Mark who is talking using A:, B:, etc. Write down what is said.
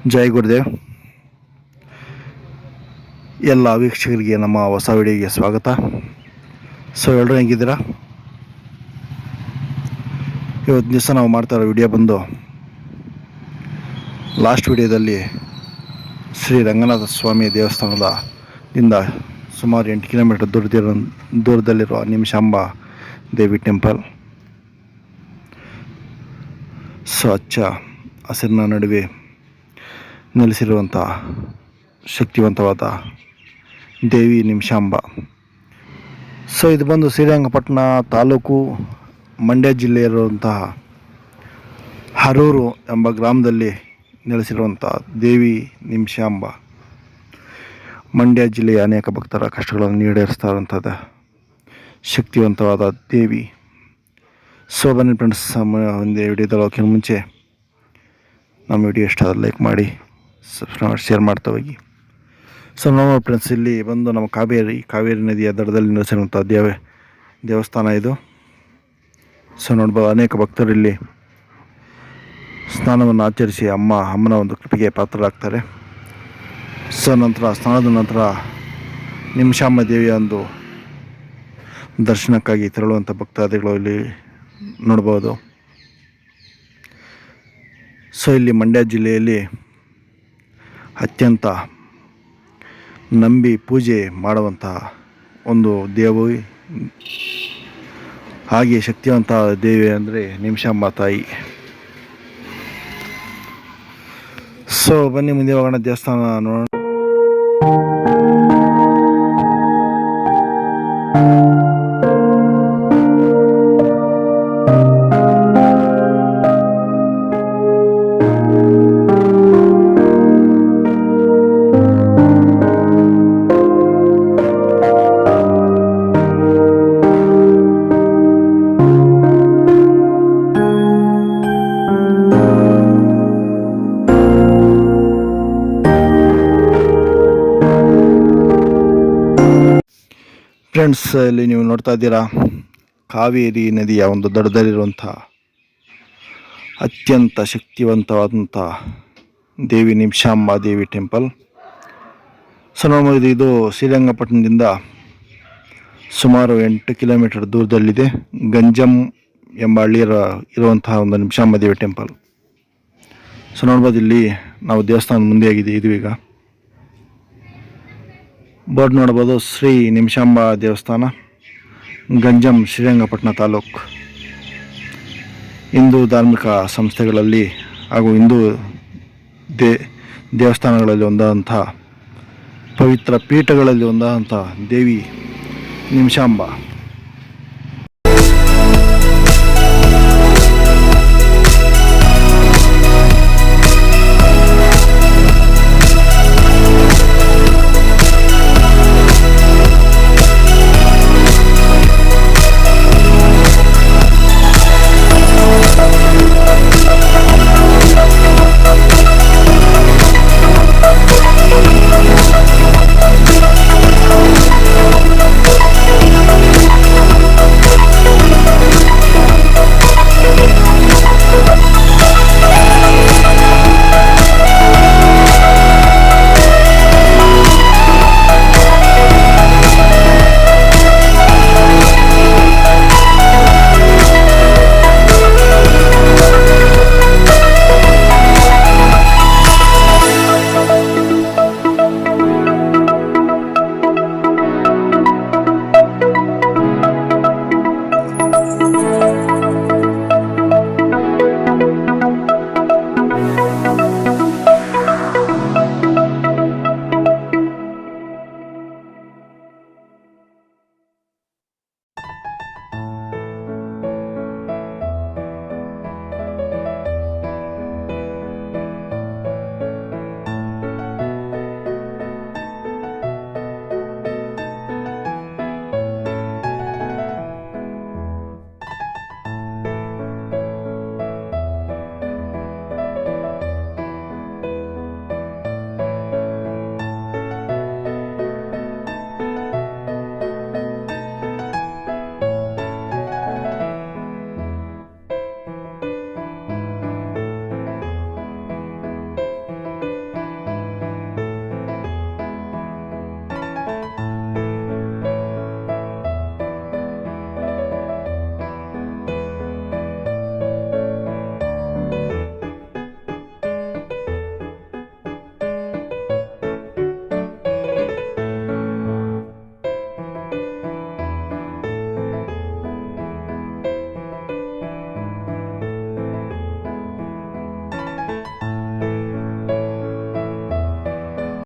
A: ಜೈ ಗುರುದೇವ್. ಎಲ್ಲ ವೀಕ್ಷಕರಿಗೆ ನಮ್ಮ ಹೊಸ ವಿಡಿಯೋಗೆ ಸ್ವಾಗತ. ಎಲ್ಲರೂ ಹೆಂಗಿದ್ದೀರಾ? ಇವತ್ತು ದಿವಸ ನಾವು ಮಾಡ್ತಾ ಇರೋ ವಿಡಿಯೋ ಬಂದು, ಲಾಸ್ಟ್ ವಿಡಿಯೋದಲ್ಲಿ ಶ್ರೀ ರಂಗನಾಥ ಸ್ವಾಮಿ ದೇವಸ್ಥಾನದಿಂದ ಸುಮಾರು 8 ಕಿಲೋಮೀಟರ್ ದೂರದಲ್ಲಿರುವ ನಿಮಿಷಾಂಬ ದೇವಿ ಟೆಂಪಲ್. ಹಚ್ಚ ಹಸಿರಿನ ನಡುವೆ ನೆಲೆಸಿರುವಂಥ ಶಕ್ತಿವಂತವಾದ ದೇವಿ ನಿಮಿಷಾಂಬ. ಇದು ಬಂದು ಶ್ರೀರಂಗಪಟ್ಟಣ ತಾಲೂಕು, ಮಂಡ್ಯ ಜಿಲ್ಲೆಯಲ್ಲಿರುವಂತಹ ಹರೂರು ಎಂಬ ಗ್ರಾಮದಲ್ಲಿ ನೆಲೆಸಿರುವಂಥ ದೇವಿ ನಿಮಿಷಾಂಬ ಮಂಡ್ಯ ಜಿಲ್ಲೆಯ ಅನೇಕ ಭಕ್ತರ ಕಷ್ಟಗಳನ್ನು ಈಡೇರಿಸ್ತಾ ಇರುವಂಥದ್ದು ಶಕ್ತಿವಂತವಾದ ದೇವಿ. ಬನ್ನಿ ಫ್ರೆಂಡ್ಸ್, ಒಂದು ವಿಡಿಯೋದಲ್ಲಿ ಹೋಗೋಕ್ಕಿಂತ ಮುಂಚೆ ನಮ್ಮ ವಿಡಿಯೋ ಇಷ್ಟ ಆದರೆ ಲೈಕ್ ಮಾಡಿ, ಸಬ್ಸ್ಕ್ರೈಬ್ ಶೇರ್ ಮಾಡ್ತಾ ಹೋಗಿ. ನಮ್ಮ ಫ್ರೆಂಡ್ಸ್, ಇಲ್ಲಿ ಬಂದು ನಮ್ಮ ಕಾವೇರಿ ನದಿಯ ದಡದಲ್ಲಿ ನೆಲೆಸಿರುವಂಥ ದೇವಸ್ಥಾನ ಇದು. ನೋಡ್ಬೋದು, ಅನೇಕ ಭಕ್ತರು ಇಲ್ಲಿ ಸ್ನಾನವನ್ನು ಆಚರಿಸಿ ಅಮ್ಮನ ಒಂದು ಕೃಪೆಗೆ ಪಾತ್ರರಾಗ್ತಾರೆ. ನಂತರ ಸ್ನಾನದ ನಂತರ ನಿಮಿಷಾಂಬ ದೇವಿಯ ಒಂದು ದರ್ಶನಕ್ಕಾಗಿ ತೆರಳುವಂಥ ಭಕ್ತಾದಿಗಳು ಇಲ್ಲಿ ನೋಡ್ಬೋದು. ಇಲ್ಲಿ ಮಂಡ್ಯ ಜಿಲ್ಲೆಯಲ್ಲಿ ಅತ್ಯಂತ ನಂಬಿ ಪೂಜೆ ಮಾಡುವಂಥ ಒಂದು ದೇವಿ, ಹಾಗೆ ಶಕ್ತಿವಂತ ದೇವಿ ಅಂದರೆ ನಿಮಿಷಾಂಬ ತಾಯಿ. ಬನ್ನಿ ಮುಂದೆ ಹೋಗೋಣ, ದೇವಸ್ಥಾನ ನೋಡೋಣ. ಫ್ರೆಂಡ್ಸ್, ಇಲ್ಲಿ ನೀವು ನೋಡ್ತಾ ಇದ್ದೀರಾ, ಕಾವೇರಿ ನದಿಯ ಒಂದು ದಡದಲ್ಲಿರುವಂಥ ಅತ್ಯಂತ ಶಕ್ತಿವಂತವಾದಂಥ ದೇವಿ ನಿಮಿಷಾಂಬ ದೇವಿ ಟೆಂಪಲ್. ನೋಡ್ಬೋದು, ಇದು ಶ್ರೀರಂಗಪಟ್ಟಣದಿಂದ ಸುಮಾರು 8 ಕಿಲೋಮೀಟರ್ ದೂರದಲ್ಲಿದೆ. ಗಂಜಂ ಎಂಬ ಇರುವಂತಹ ಒಂದು ನಿಮಿಷಾಂಬ ದೇವಿ ಟೆಂಪಲ್. ನೋಡ್ಬೋದು, ಇಲ್ಲಿ ನಾವು ದೇವಸ್ಥಾನದ ಮುಂದೆ ಆಗಿದೆ. ಇದು ಈಗ ಬೋರ್ಡ್ ನೋಡ್ಬೋದು, ಶ್ರೀ ನಿಮಿಷಾಂಬ ದೇವಸ್ಥಾನ, ಗಂಜಂ, ಶ್ರೀರಂಗಪಟ್ಟಣ ತಾಲೂಕು. ಹಿಂದೂ ಧಾರ್ಮಿಕ ಸಂಸ್ಥೆಗಳಲ್ಲಿ ಹಾಗೂ ಹಿಂದೂ ದೇವಸ್ಥಾನಗಳಲ್ಲಿ ಒಂದಾದಂಥ ಪವಿತ್ರ ಪೀಠಗಳಲ್ಲಿ ಒಂದಾದಂಥ ದೇವಿ ನಿಮಿಷಾಂಬ.